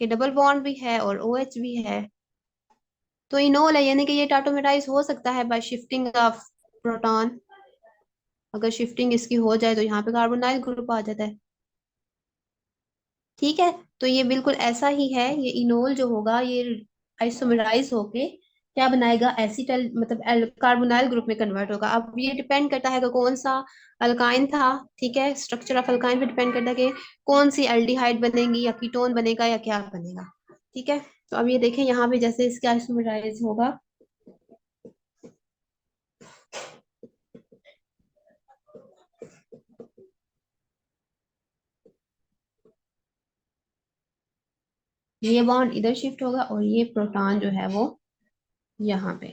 कि डबल बॉन्ड भी है और ओ एच भी है, तो इनोल है, यानी कि ये टाटोमेराइज हो सकता है बाय शिफ्टिंग ऑफ प्रोटॉन। अगर शिफ्टिंग इसकी हो जाए तो यहाँ पे कार्बोनाइल ग्रुप आ जाता है। ठीक है, तो ये बिल्कुल ऐसा ही है, ये इनोल जो होगा ये आइसोमराइज होके क्या बनाएगा, एसिटल मतलब कार्बोनाइल ग्रुप में कन्वर्ट होगा। अब ये डिपेंड करता है कि कौन सा अल्काइन था। ठीक है, स्ट्रक्चर ऑफ अल्काइन पे डिपेंड करता है कि कौन सी एल्डिहाइड बनेगी या कीटोन बनेगा या क्या बनेगा। ठीक है, तो अब ये देखें यहाँ पे जैसे इसके आइसोमराइज होगा, ये बॉन्ड इधर शिफ्ट होगा और ये प्रोटॉन जो है वो यहाँ पे।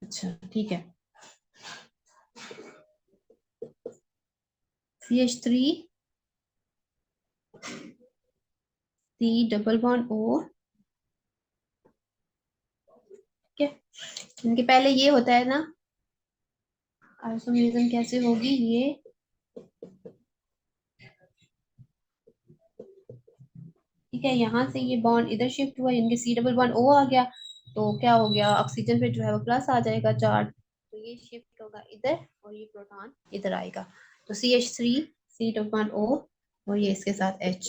अच्छा ठीक है, CH3 C double bond O। ठीक है, इनके पहले ये होता है ना, आइसोमेरिज्म कैसे होगी ये, ठीक है, यहाँ से ये बॉन्ड इधर शिफ्ट हुआ, इनके C डबल बॉन्ड O आ गया। तो क्या हो गया, ऑक्सीजन पे जो है वो प्लस आ जाएगा चार्ज, तो ये शिफ्ट होगा इधर और ये प्रोटॉन इधर आएगा। तो CH3 C2O और ये इसके साथ H।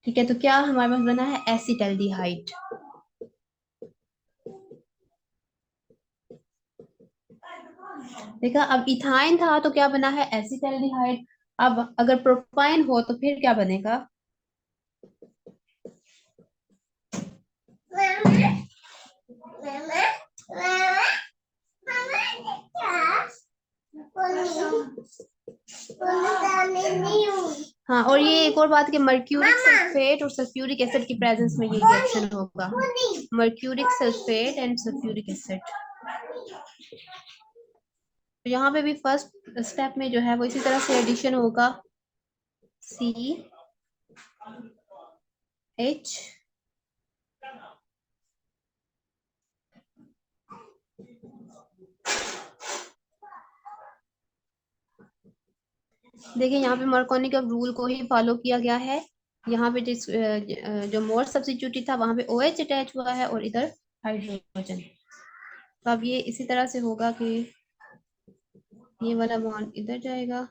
ठीक है, तो क्या हमारे पास बना है एसिटाल्डिहाइड। देखा, अब इथाइन था तो क्या बना है एसिटाल्डिहाइड। अब अगर प्रोपाइन हो तो फिर क्या बनेगा। हाँ, और ये एक और बात कि मर्क्यूरिक सल्फेट और सल्फ्यूरिक एसिड की प्रेजेंस में ये रिएक्शन होगा। Mercuric sulphate and sulphuric acid. तो यहाँ पे भी फर्स्ट स्टेप में जो है वो इसी तरह से एडिशन होगा, CH। देखिए यहाँ पे मार्कोनी का रूल को ही फॉलो किया गया है। यहाँ पे जिस जो मोर सब्स्टिट्यूट था वहां पे OH अटैच हुआ है और इधर हाइड्रोजन। तो अब ये इसी तरह से होगा कि ये वाला बॉन्ड इधर जाएगा,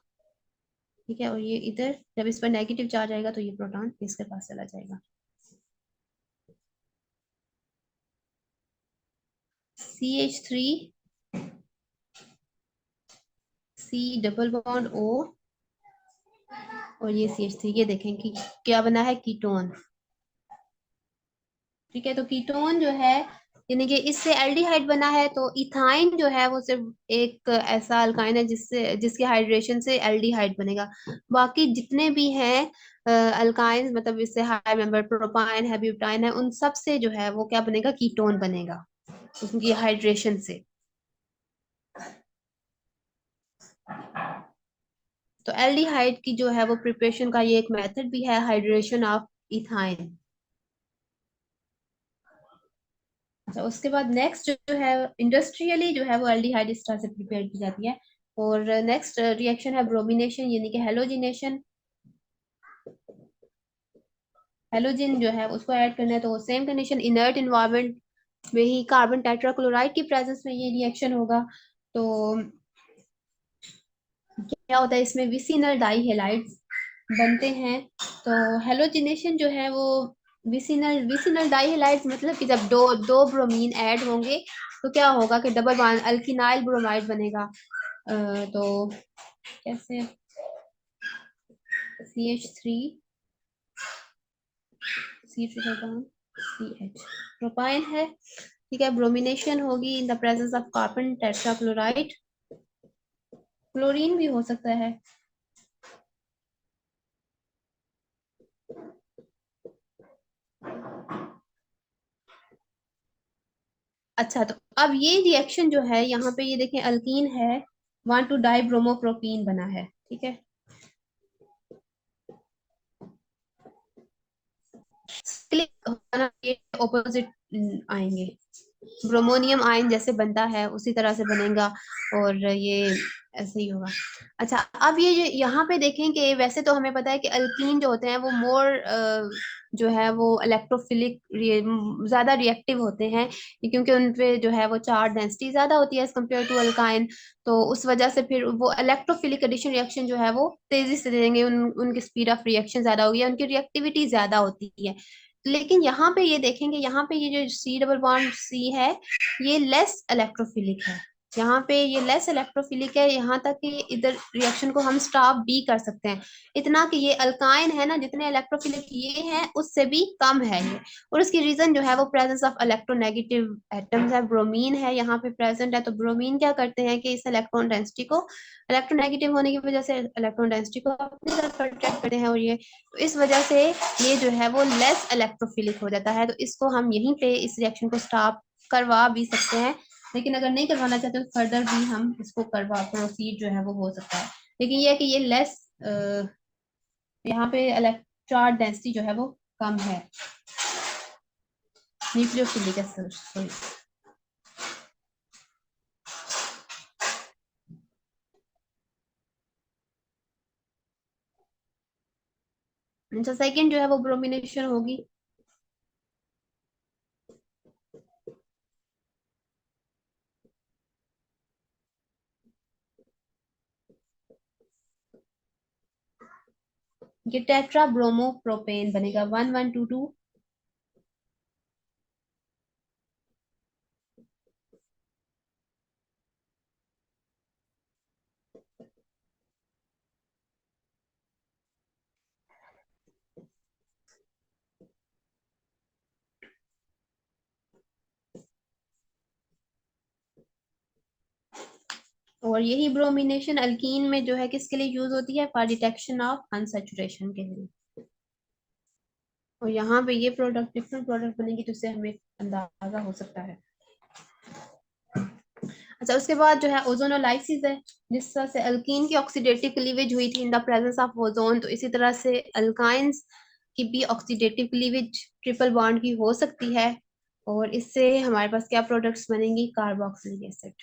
ठीक है, और ये इधर जब इस पर नेगेटिव चार्ज आएगा तो ये प्रोटॉन इसके पास चला जाएगा। CH3 C double bond O और ये CH3, ये देखें कि क्या बना है कीटोन। ठीक है, तो कीटोन जो है यानी कि इससे एल्डिहाइड बना है, तो इथाइन जो है वो सिर्फ एक ऐसा अल्काइन है जिससे जिसके हाइड्रेशन से एल्डिहाइड बनेगा। बाकी जितने भी हैं अल्काइन, मतलब इससे हाई मेंबर प्रोपाइन है, ब्यूटाइन है, उन सब से जो है वो क्या बनेगा कीटोन बनेगा उनकी हाइड्रेशन से। तो एल्डिहाइड की जो है वो प्रिपरेशन का ये एक मेथड भी है, हाइड्रेशन ऑफ इथाइन। अच्छा, उसके बाद नेक्स्ट जो है इंडस्ट्रियली जो है वो एल्डिहाइड इस तरह से प्रिपेयर की जाती है। और नेक्स्ट रिएक्शन है ब्रोमिनेशन यानी कि हेलोजिनेशन। हेलोजिन जो है उसको ऐड करना है, तो सेम कंडीशन इनर्ट इन्वायरमेंट में ही कार्बन टेट्राक्लोराइड की प्रेजेंस में ये रिएक्शन होगा। तो क्या होता है इसमें विसिनल डाई हेलाइड्स बनते हैं। तो हेलोजिनेशन जो है वो विसिनल विसिनल डाई हेलाइड्स मतलब कि जब दो दो ब्रोमीन ऐड होंगे तो क्या होगा कि डबल बॉन्ड अल्किनाइल ब्रोमाइड बनेगा। तो कैसे CH3 C double CH propyne है। ठीक है, ब्रोमिनेशन होगी इन the presence of carbon tetrachloride. Chlorine भी हो सकता है। अच्छा, तो अब ये रिएक्शन जो है यहाँ पे ये देखें अल्कीन है, 1,2 डाई ब्रोमोप्रोपीन बना है। ठीक है, क्लिक होना ये ऑपोजिट आएंगे, ब्रोमोनियम आयन जैसे बनता है उसी तरह से बनेगा और ये ऐसे ही होगा। अच्छा, अब ये जो यहाँ पे देखें कि वैसे तो हमें पता है कि अल्कीन जो होते हैं वो मोर जो है वो इलेक्ट्रोफिलिक ज्यादा रिएक्टिव होते हैं, क्योंकि उन पे जो है वो चार्ज डेंसिटी ज्यादा होती है एज कम्पेयर टू अल्काइन। तो उस वजह से फिर वो इलेक्ट्रोफिलिक एडिशन रिएक्शन जो है वो तेजी से देंगे, उनकी स्पीड ऑफ रिएक्शन ज्यादा होगी, उनकी रिएक्टिविटी ज्यादा होती है। लेकिन यहाँ पे ये देखेंगे, यहाँ पे ये जो C डबल बॉन्ड C है ये लेस इलेक्ट्रोफिलिक है। यहाँ पे ये लेस इलेक्ट्रोफिलिक है, यहाँ तक कि इधर रिएक्शन को हम स्टॉप भी कर सकते हैं। इतना कि ये अल्काइन है ना, जितने इलेक्ट्रोफिलिक ये हैं उससे भी कम है ये। और इसकी रीजन जो है वो प्रेजेंस ऑफ इलेक्ट्रोनेगेटिव एटम्स है, ब्रोमीन है यहाँ पे प्रेजेंट है। तो ब्रोमीन क्या करते हैं कि इस इलेक्ट्रॉन डेंसिटी को, इलेक्ट्रोनेगेटिव होने की वजह से इलेक्ट्रॉन डेंसिटी को अपनी तरफ अट्रैक्ट करते हैं, और ये तो इस वजह से ये जो है वो लेस इलेक्ट्रोफिलिक हो जाता है। तो इसको हम यहीं पे इस रिएक्शन को स्टॉप करवा भी सकते हैं, लेकिन अगर नहीं करवाना चाहते तो फर्दर भी हम इसको करवा प्रोसीड जो है वो हो सकता है। लेकिन ये है कि ये लेस यहाँ पे इलेक्ट्रॉन डेंसिटी जो है वो कम है, न्यूक्लियोफिलिक सॉरी। अच्छा, सेकंड जो है वो ब्रोमिनेशन होगी। ये टेट्रा ब्रोमो प्रोपेन बनेगा 1122। और यही ब्रोमिनेशन अल्कीन में जो है किसके लिए यूज होती है, फॉर डिटेक्शन ऑफ अनसैचुरेशन के लिए। और यहाँ पे ये प्रोडक्ट डिफरेंट प्रोडक्ट बनेगी, तो इससे हमें अंदाजा हो सकता है। अच्छा, उसके बाद जो है ओजोनोलाइसिस है, जिस तरह से अल्कीन की ऑक्सीडेटिव क्लीवेज हुई थी in the presence of ozone, तो इसी तरह से अल्काइंस की भी ऑक्सीडेटिव क्लीवेज ट्रिपल बॉन्ड की हो सकती है। और इससे हमारे पास क्या प्रोडक्ट्स बनेंगी, कार्बोक्सिलिक एसिड।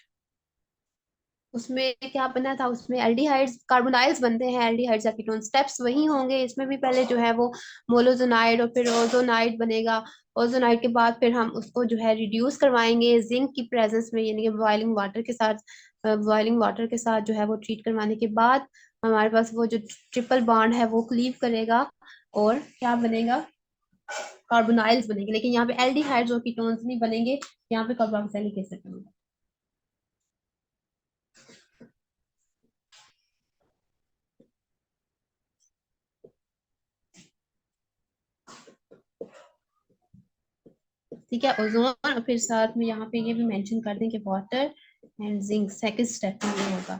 उसमें क्या बना था, उसमें एल्डिहाइड्स कार्बोनाइल्स बनते हैं, एल्डिहाइड्स या कीटोन, स्टेप्स वही होंगे। इसमें भी पहले जो है वो मोलोजोनाइड और फिर ओजोनाइड बनेगा। ओजोनाइड के बाद फिर हम उसको जो है रिड्यूस करवाएंगे जिंक की प्रेजेंस में, यानी कि बॉइलिंग वाटर के साथ। बॉइलिंग वाटर के साथ जो है वो ट्रीट करवाने के बाद हमारे पास वो जो ट्रिपल बॉन्ड है वो क्लीव करेगा और क्या बनेगा, कार्बोनाइल्स बनेंगे। लेकिन यहाँ पे एल्डिहाइड्स और कीटोन्स नहीं बनेंगे, यहाँ पे कार्बोक्सिलिक एसिड बनेगा। ठीक है, ओजोन और फिर साथ में यहाँ पे ये भी मेंशन कर दें कि water and zinc second step में ये होगा।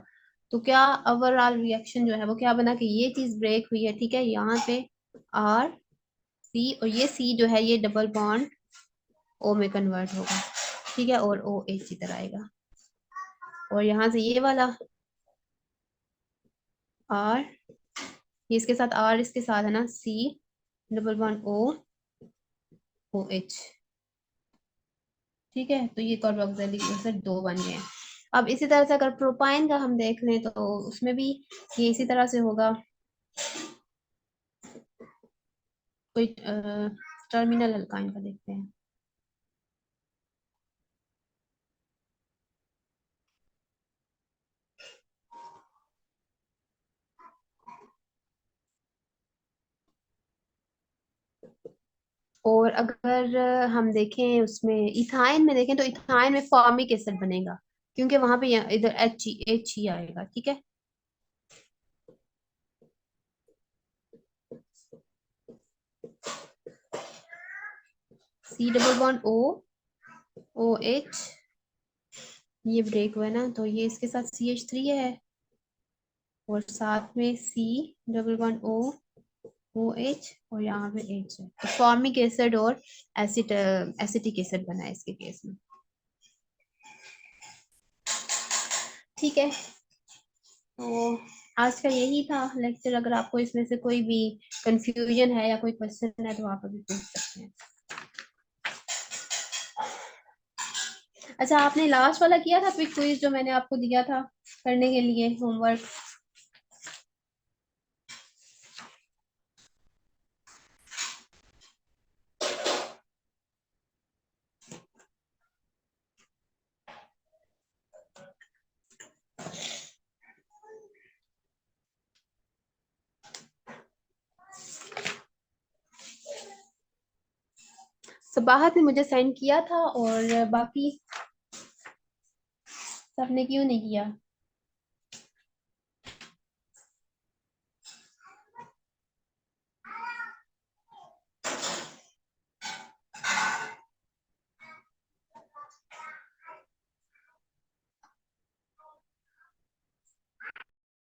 तो क्या ओवरऑल रिएक्शन जो है वो क्या बना कि ये चीज ब्रेक हुई है। ठीक है, यहाँ पे आर सी और ये सी जो है ये डबल बॉन्ड ओ में कन्वर्ट होगा। ठीक है, और ओ एच इधर आएगा। और यहाँ से ये वाला आर, ये इसके साथ आर, इसके साथ है ना C double bond O O H. ठीक है, तो ये कार्बोक्सिलिक एसिड दो बन गए हैं। अब इसी तरह से अगर प्रोपाइन का हम देख लें तो उसमें भी ये इसी तरह से होगा। कोई टर्मिनल अल्काइन का देखते हैं। और अगर हम देखें उसमें इथाइन में देखें तो इथाइन में फॉर्मिक एसिड बनेगा, क्योंकि वहां पे इधर एच ही आएगा। ठीक है, C double bond O O H, ये ब्रेक हुआ है ना, तो ये इसके साथ सी एच थ्री है और साथ में C double bond O O H और यहाँ पे एच है, तो फॉर्मिक एसिड और एसिड एसिटिक एसिड बना है इसके केस में। ठीक है, तो आज का यही था लेक्चर। अगर आपको इसमें से कोई भी कंफ्यूजन है या कोई क्वेश्चन है तो आप अभी पूछ सकते हैं। अच्छा, आपने लास्ट वाला किया था क्विक क्विज जो मैंने आपको दिया था करने के लिए होमवर्क? सबाहत ने मुझे सेंड किया था और बाकी सबने क्यों नहीं किया?